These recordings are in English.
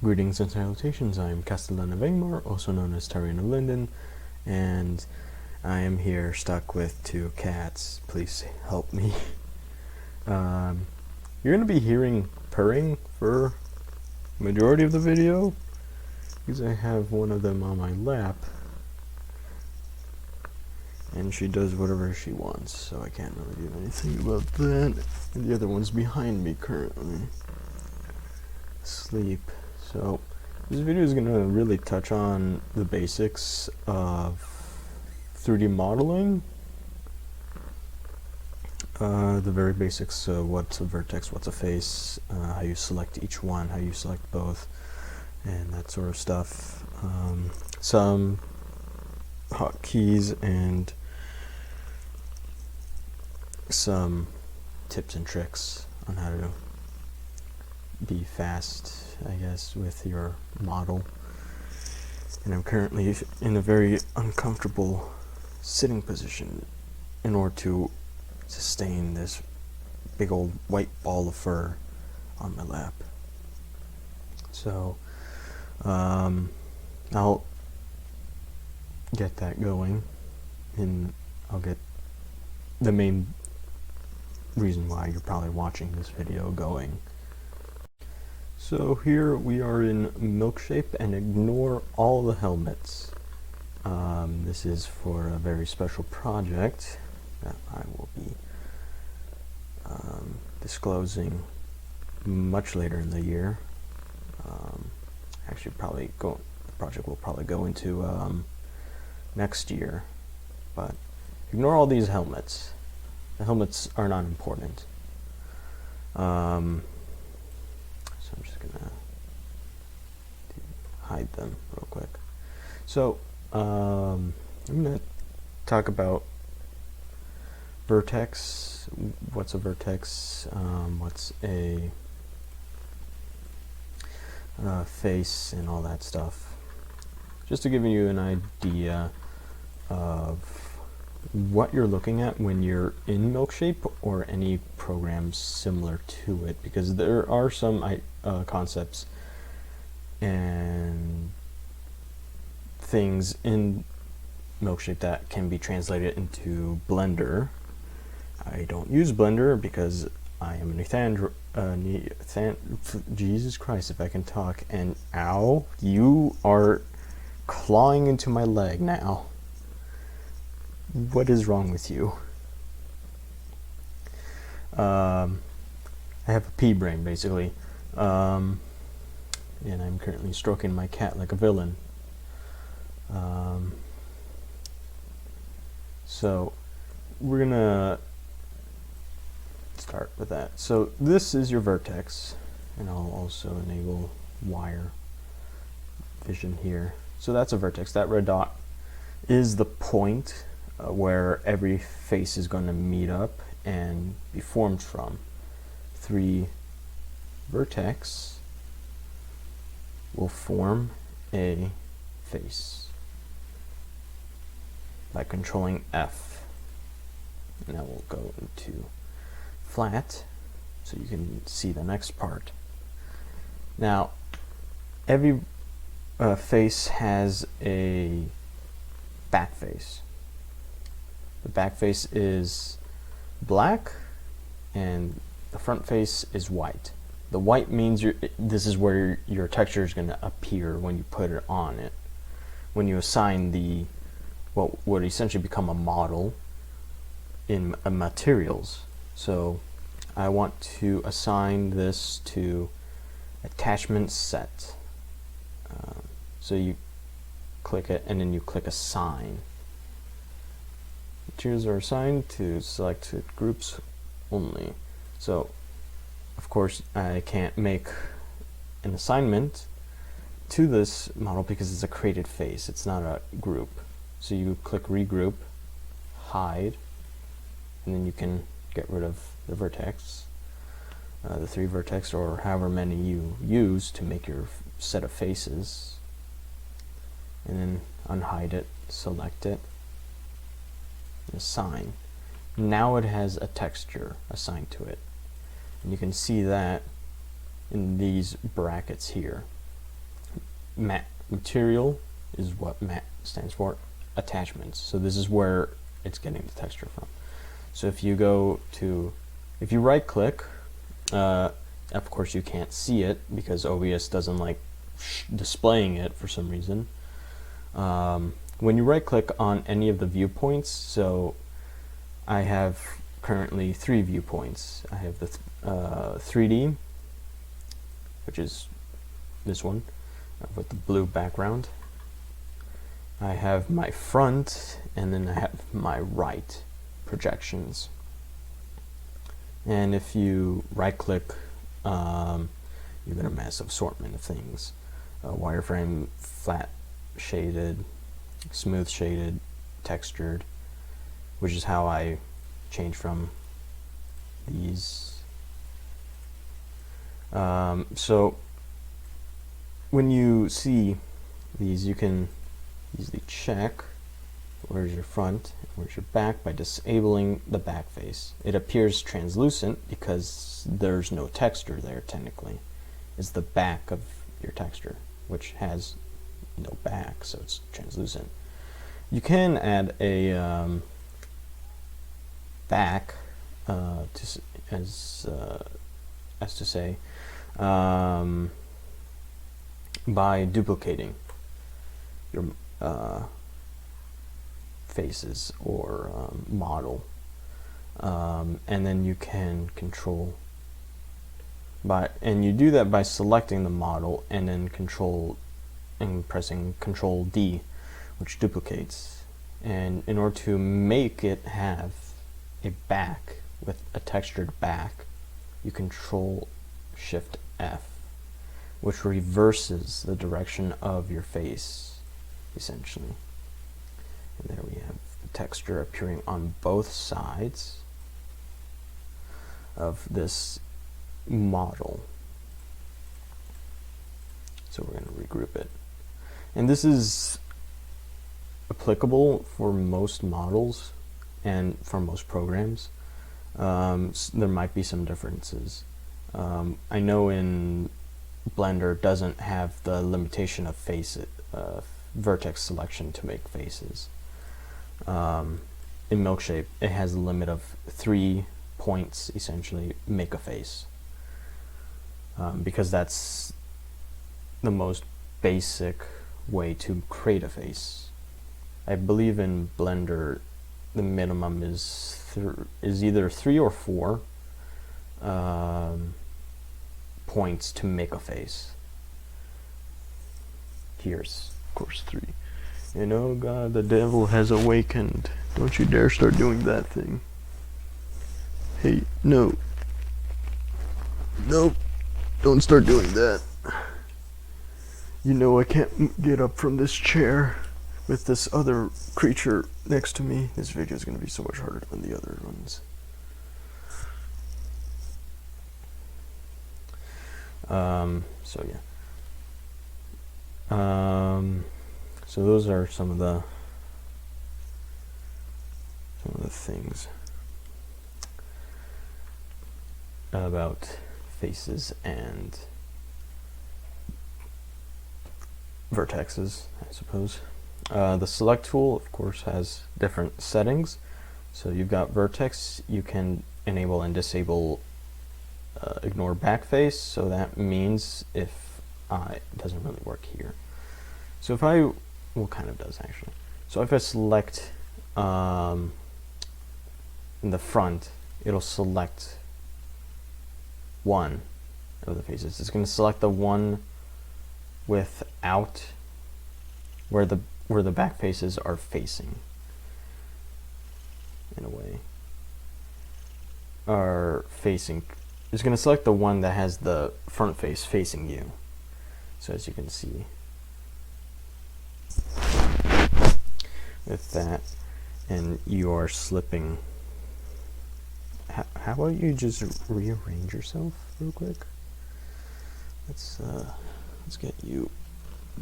Greetings and salutations, I am Castellan of Angmar, also known as Tarian of Linden, and I am here stuck with two cats. Please help me. You're going to be hearing purring for the majority of the video, because I have one of them on my lap, and she does whatever she wants, so I can't really do anything about that. And the other one's behind me currently, asleep. So this video is going to really touch on the basics of 3D modeling, the very basics, what's a vertex, what's a face, how you select each one, how you select both, and that sort of stuff. Some hotkeys and some tips and tricks on how to be fast, I guess, with your model. And I'm currently in a very uncomfortable sitting position in order to sustain this big old white ball of fur on my lap. So I'll get that going, and I'll get the main reason why you're probably watching this video going. So here we are in Milkshape, and ignore all the helmets. This is for a very special project that I will be disclosing much later in the year. Actually, the project will probably go into next year, but ignore all these helmets. The helmets are not important. So I'm just gonna hide them real quick. So I'm gonna talk about vertex. What's a vertex? What's a face, and all that stuff. Just to give you an idea of what you're looking at when you're in Milkshape or any program similar to it, because there are some concepts and things in Milkshape that can be translated into Blender. I don't use Blender because I am Jesus Christ, if I can talk, and ow, you are clawing into my leg now. What is wrong with you? I have a pea brain, basically, and I'm currently stroking my cat like a villain. So we're gonna start with that. So this is your vertex, and I'll also enable wire vision here. So that's a vertex. That red dot is the point where every face is going to meet up and be formed from. 3 vertex will form a face by controlling F. Now we'll go into flat so you can see the next part. Now every face has a back face. The back face is black and the front face is white. The white means this is where your texture is going to appear when you put it on it. When you assign the what would essentially become a model in materials. So I want to assign this to attachment set. So you click it and then you click assign. Materials are assigned to selected groups only. So of course I can't make an assignment to this model because it's a created face, it's not a group. So you click regroup, hide, and then you can get rid of the vertex, the 3 vertex, or however many you use to make your set of faces, and then unhide it, select it, assign. Now it has a texture assigned to it, and you can see that in these brackets here. material is what mat stands for, attachments. So this is where it's getting the texture from. So if you right click, of course you can't see it because OBS doesn't like displaying it for some reason. When you right click on any of the viewpoints, so I have currently 3 viewpoints. I have the 3D, which is this one with the blue background. I have my front, and then I have my right projections. And if you right click, you get a massive assortment of things. Wireframe, flat shaded, smooth shaded, textured, which is how I change from these. So when you see these, you can easily check where's your front and where's your back by disabling the back face. It appears translucent because there's no texture there technically. It's the back of your texture, which has no back, so it's translucent. You can add a back as to say by duplicating your faces or model, and then you can control and you do that by selecting the model and then pressing Control D, which duplicates. And in order to make it have a back with a textured back, you Control Shift F, which reverses the direction of your face, essentially. And there we have the texture appearing on both sides of this model. So we're going to regroup it. And this is applicable for most models and for most programs. There might be some differences. I know in Blender doesn't have the limitation of vertex selection to make faces. In Milkshape, it has a limit of 3 points, essentially, make a face. Because that's the most basic way to create a face. I believe in Blender the minimum is either 3 or 4 points to make a face. Here's of course 3. And oh god, the devil has awakened. Don't you dare start doing that thing. Hey, no. Nope. Don't start doing that. You know I can't get up from this chair with this other creature next to me. This video is going to be so much harder than the other ones. So yeah. So those are some of the things about faces and vertexes, I suppose. The select tool, of course, has different settings. So you've got vertex. You can enable and disable ignore backface. So that means if it doesn't really work here. So if I, well, kind of does actually. So if I select in the front, it'll select one of the faces. It's going to select the one without where the back faces are facing, in a way, are facing. It's going to select the one that has the front face facing you. So as you can see with that, and you are slipping. How about you just rearrange yourself real quick? Let's get you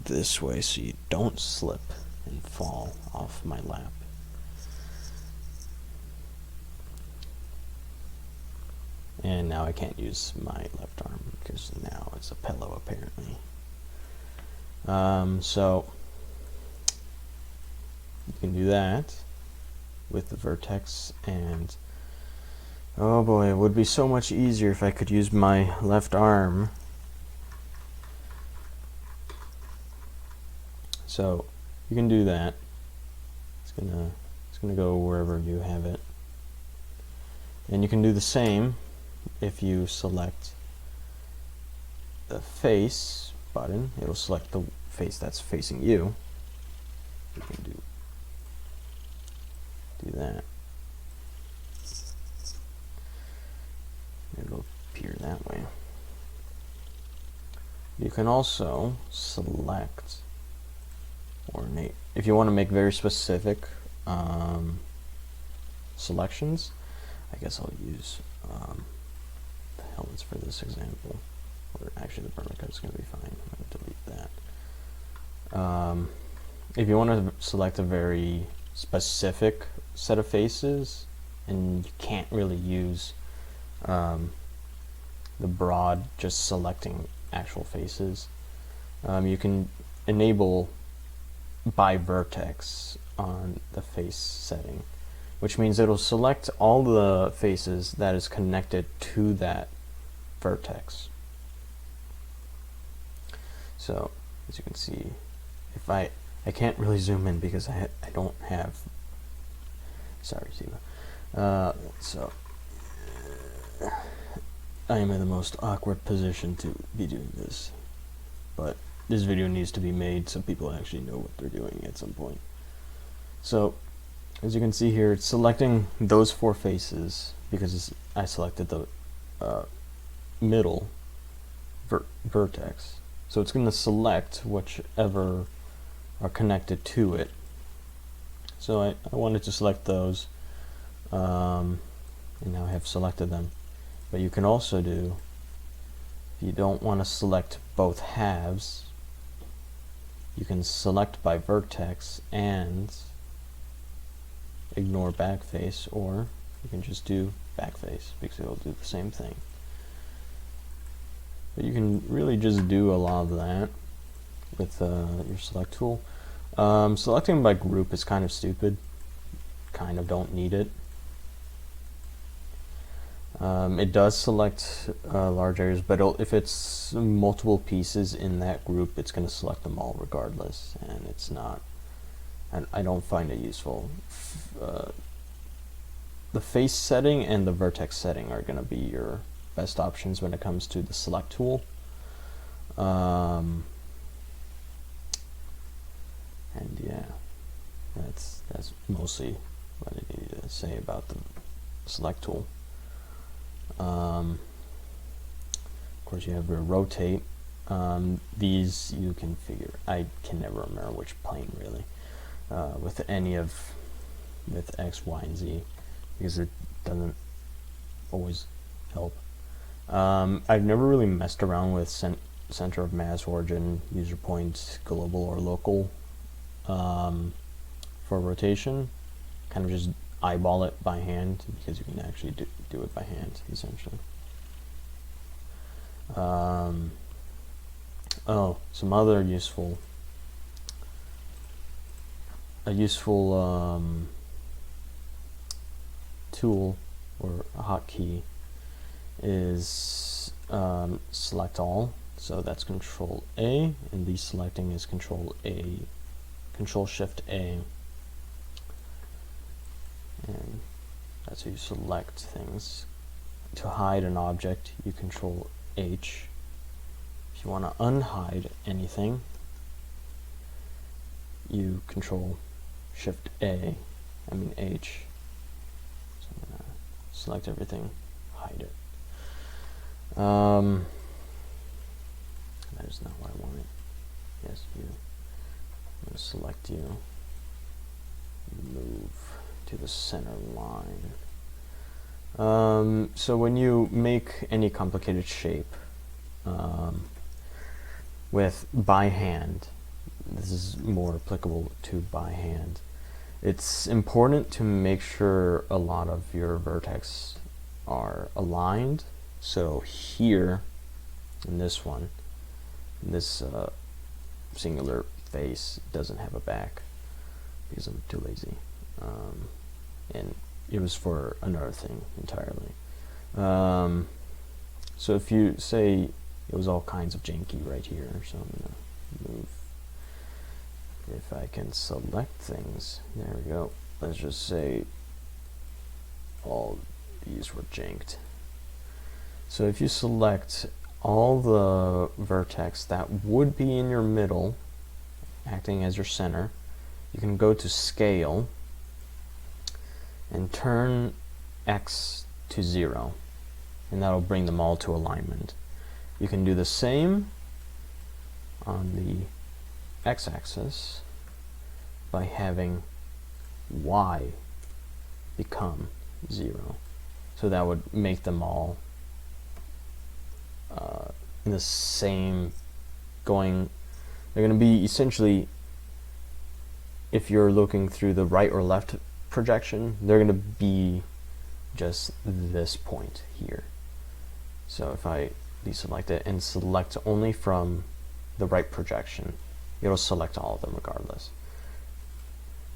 this way so you don't slip and fall off my lap. And now I can't use my left arm because now it's a pillow apparently. So you can do that with the vertex, and oh boy, it would be so much easier if I could use my left arm. So you can do that. It's gonna go wherever you have it, and you can do the same if you select the face button. It'll select the face that's facing you. You can do that. It'll appear that way. You can also select, or if you want to make very specific selections, I guess I'll use the helmets for this example. Or actually, the permacut is going to be fine. I'm going to delete that. If you want to select a very specific set of faces, and you can't really use the broad just selecting actual faces, you can enable by vertex on the face setting, which means it'll select all the faces that is connected to that vertex. So as you can see, if I can't really zoom in because I don't have, sorry Siva, so I am in the most awkward position to be doing this, but this video needs to be made so people actually know what they're doing at some point. So as you can see here, it's selecting those 4 faces because I selected the middle vertex. So it's going to select whichever are connected to it. So I wanted to select those, and now I have selected them. But you can also do, if you don't want to select both halves, you can select by vertex and ignore backface, or you can just do backface because it'll do the same thing. But you can really just do a lot of that with your select tool. Selecting by group is kind of stupid. Kind of don't need it. It does select large areas, but if it's multiple pieces in that group, it's going to select them all regardless, and it's not. I don't find it useful. The face setting and the vertex setting are going to be your best options when it comes to the select tool. And yeah, that's mostly what I need to say about the select tool. Of course, you have your rotate. These you can figure. I can never remember which plane really with any of X, Y, and Z because it doesn't always help. I've never really messed around with center of mass, origin, user point, global or local for rotation. Kind of just eyeball it by hand because you can actually do it by hand essentially. Oh, some other useful tool or a hotkey is select all. So that's Control A, and deselecting is Control Shift A, and that's how you select things. To hide an object, you Control H. If you want to unhide anything, you Control Shift H. So I'm gonna select everything, hide it. That is not what I wanted. Yes, you. I'm going to select you. Move to the center line. So when you make any complicated shape with by hand, this is more applicable to by hand. It's important to make sure a lot of your vertex are aligned. So here, in this one, this singular face doesn't have a back because I'm too lazy. And it was for another thing entirely. So if you say it was all kinds of janky right here, so I'm going to move. If I can select things, there we go. Let's just say all these were janked. So if you select all the vertex that would be in your middle, acting as your center, you can go to scale and turn X to 0, and that'll bring them all to alignment. You can do the same on the x-axis by having Y become 0. So that would make them all in the same going. They're going to be essentially, if you're looking through the right or left projection, they're going to be just this point here. So if I deselect it and select only from the right projection, it'll select all of them regardless.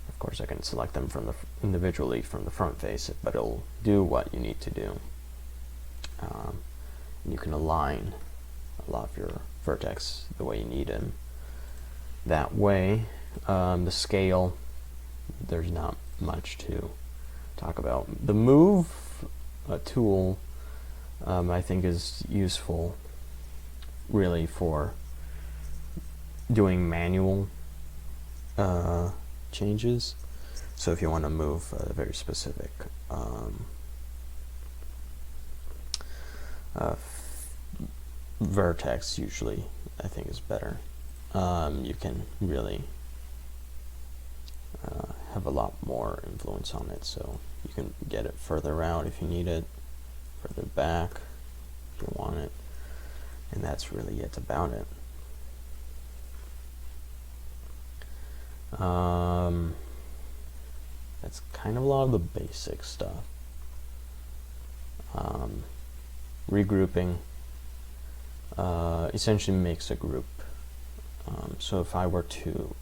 Of course, I can select them from individually from the front face, but it'll do what you need to do. And you can align a lot of your vertex the way you need them. That way, the scale, there's not much to talk about. The move tool, I think, is useful really for doing manual changes. So if you want to move a very specific vertex, usually I think is better. You can really have a lot more influence on it, so you can get it further out if you need it, further back if you want it, and that's really it about it. That's kind of a lot of the basic stuff. Regrouping essentially makes a group. So if I were to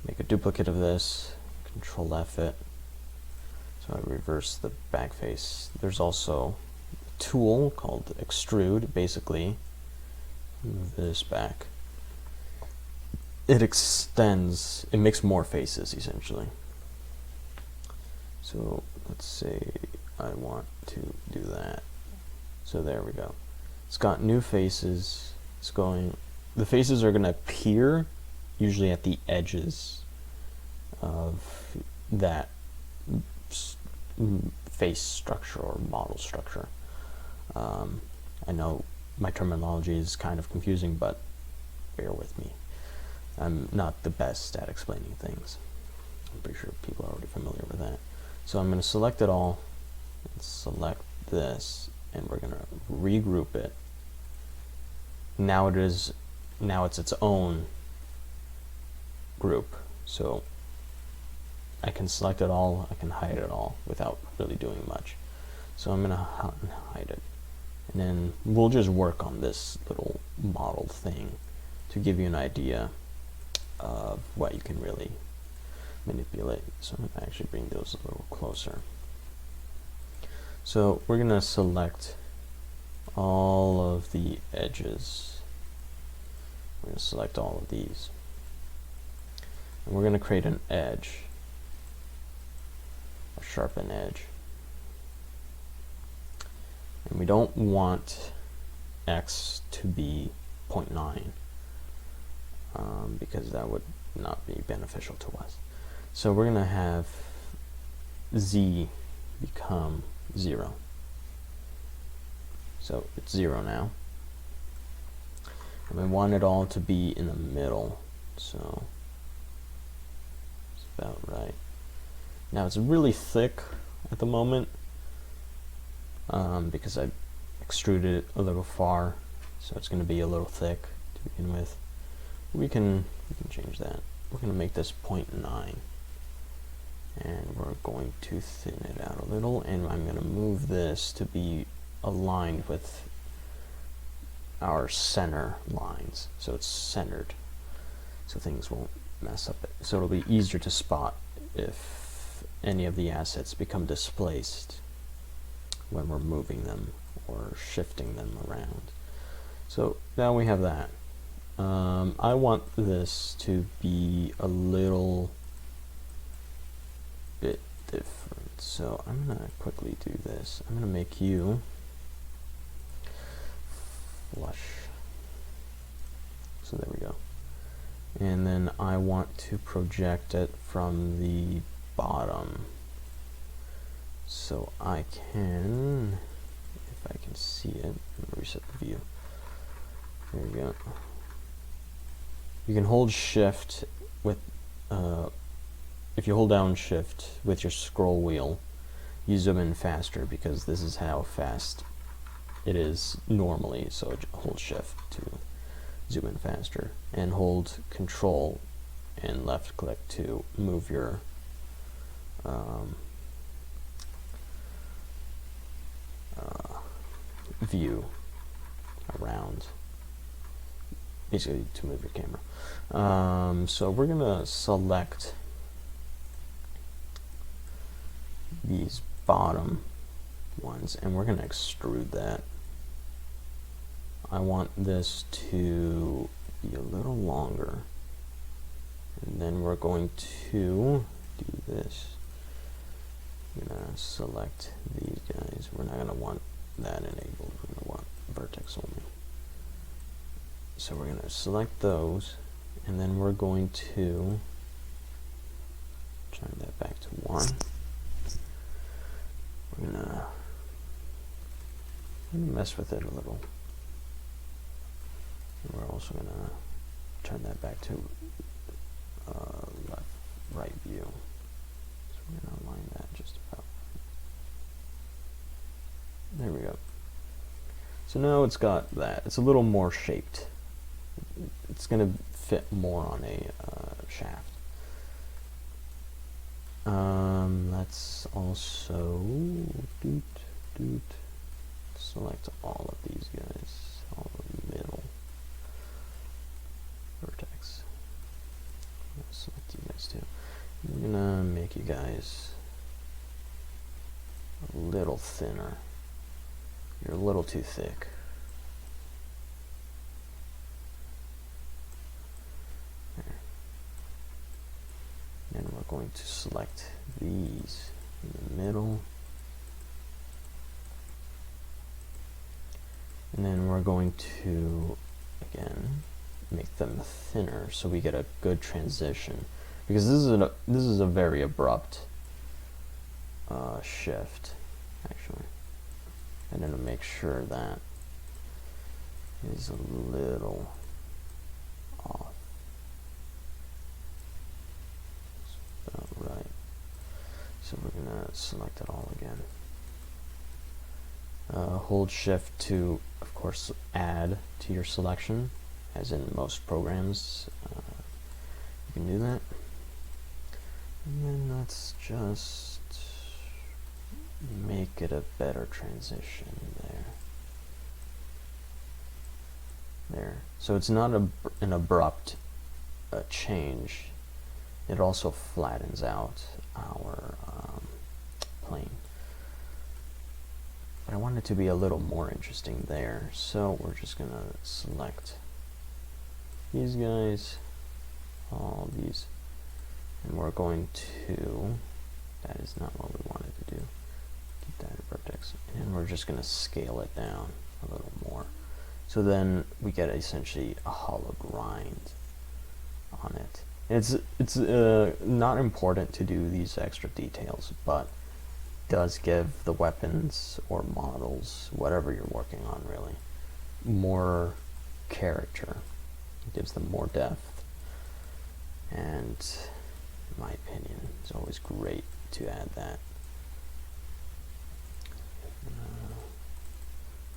make a duplicate of this, Control F it, so I reverse the back face. There's also a tool called Extrude. Basically, move this back. It extends, it makes more faces essentially. So let's say I want to do that. So there we go. It's got new faces. It's going, the faces are going to appear usually at the edges of that face structure or model structure. I know my terminology is kind of confusing, but bear with me. I'm not the best at explaining things. I'm pretty sure people are already familiar with that. So I'm going to select it all and select this, and we're going to regroup it. Now it's its own group. So I can select it all, I can hide it all without really doing much. So I'm going to hide it. And then we'll just work on this little model thing to give you an idea of what you can really manipulate. So I'm going to actually bring those a little closer. So we're going to select all of the edges. We're going to select all of these. And we're going to create an edge, a sharpen edge. And we don't want X to be 0.9 because that would not be beneficial to us. So we're going to have Z become 0. So it's 0 now. And we want it all to be in the middle. So it's about right. Now it's really thick at the moment because I extruded it a little far. So it's going to be a little thick to begin with. We can change that. We're going to make this 0.9. And we're going to thin it out a little, and I'm going to move this to be aligned with our center lines, so it's centered so things won't mess up. So it'll be easier to spot if any of the assets become displaced when we're moving them or shifting them around. So now we have that. I want this to be a little bit different. So I'm going to quickly do this. I'm going to make you flush. So there we go. And then I want to project it from the bottom. So I can, if I can see it, reset the view. There you go. You can hold shift with, if you hold down shift with your scroll wheel, you zoom in faster because this is how fast it is normally. So hold shift to zoom in faster, and hold control and left click to move your view around, basically to move your camera. So we're gonna select these bottom ones and we're gonna extrude that. I want this to be a little longer, and then we're going to do this. I'm gonna select these guys. We're not gonna want that enabled. We're gonna want vertex only. So we're gonna select those, and then we're going to turn that back to 1. We're gonna mess with it a little. And we're also gonna turn that back to left, right view. So we're gonna align that just about. There we go. So now it's got that. It's a little more shaped. It's going to fit more on a shaft. Let's also select all of these guys, all the middle vertex. Select you guys too. I'm gonna make you guys a little thinner. You're a little too thick. There. And we're going to select these in the middle. And then we're going to, again, make them thinner so we get a good transition. Because this is a very abrupt shift, actually. And then to make sure that is a little off. That's about right. So we're gonna select it all again. Hold shift to, of course, add to your selection, as in most programs. You can do that. And then let's just make it a better transition there. There. So it's not an abrupt change. It also flattens out our plane. But I want it to be a little more interesting there. So we're just going to select these guys, all these, and we're going to, that is not what we wanted to do. Keep that at vertex. And we're just going to scale it down a little more. So then we get essentially a hollow grind on it. It's not important to do these extra details, but does give the weapons or models, whatever you're working on really, more character. It gives them more depth. And in my opinion, it's always great to add that.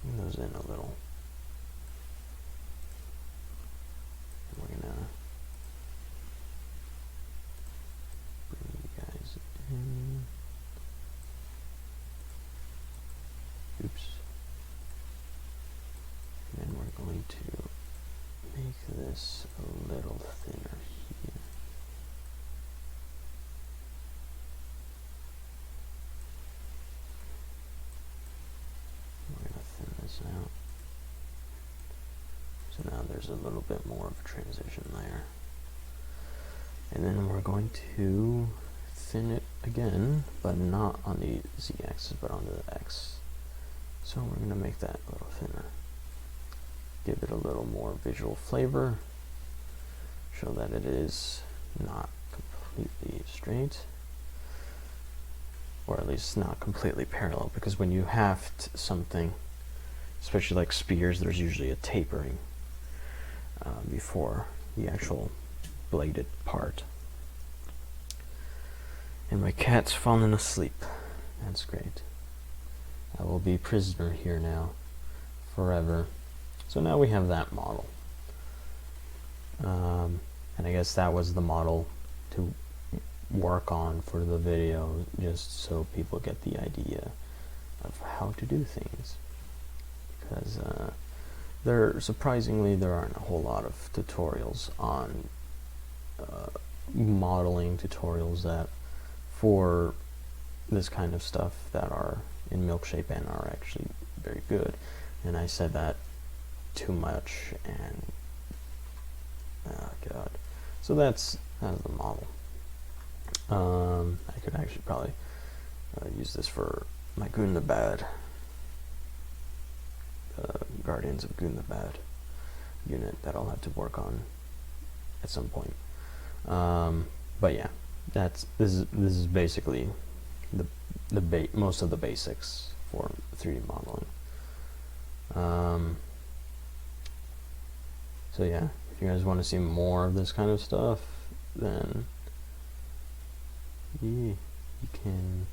Bring those in a little. We're gonna bring you guys in. Oops. And then we're going to make this a little thinner So now there's a little bit more of a transition there. And then we're going to thin it again, but not on the z-axis, but on the x. So we're going to make that a little thinner. Give it a little more visual flavor. Show that it is not completely straight. Or at least not completely parallel, because when you haft something, especially like spears, there's usually a tapering before the actual bladed part. And my cat's fallen asleep. That's great. I will be prisoner here now, forever. So now we have that model. And I guess that was the model to work on for the video, just so people get the idea of how to do things. Because surprisingly, there aren't a whole lot of tutorials on modeling tutorials that for this kind of stuff that are in Milkshape and are actually very good. And I said that too much, and oh god. So that's the model. I could actually probably use this for my Gundabad, Guardians of Gundabad unit that I'll have to work on at some point. But yeah, this is basically the most of the basics for 3D modeling. So yeah, if you guys want to see more of this kind of stuff, then you can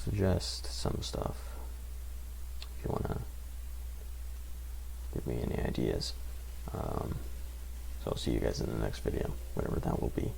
suggest some stuff if you want to give me any ideas. So I'll see you guys in the next video, whatever that will be.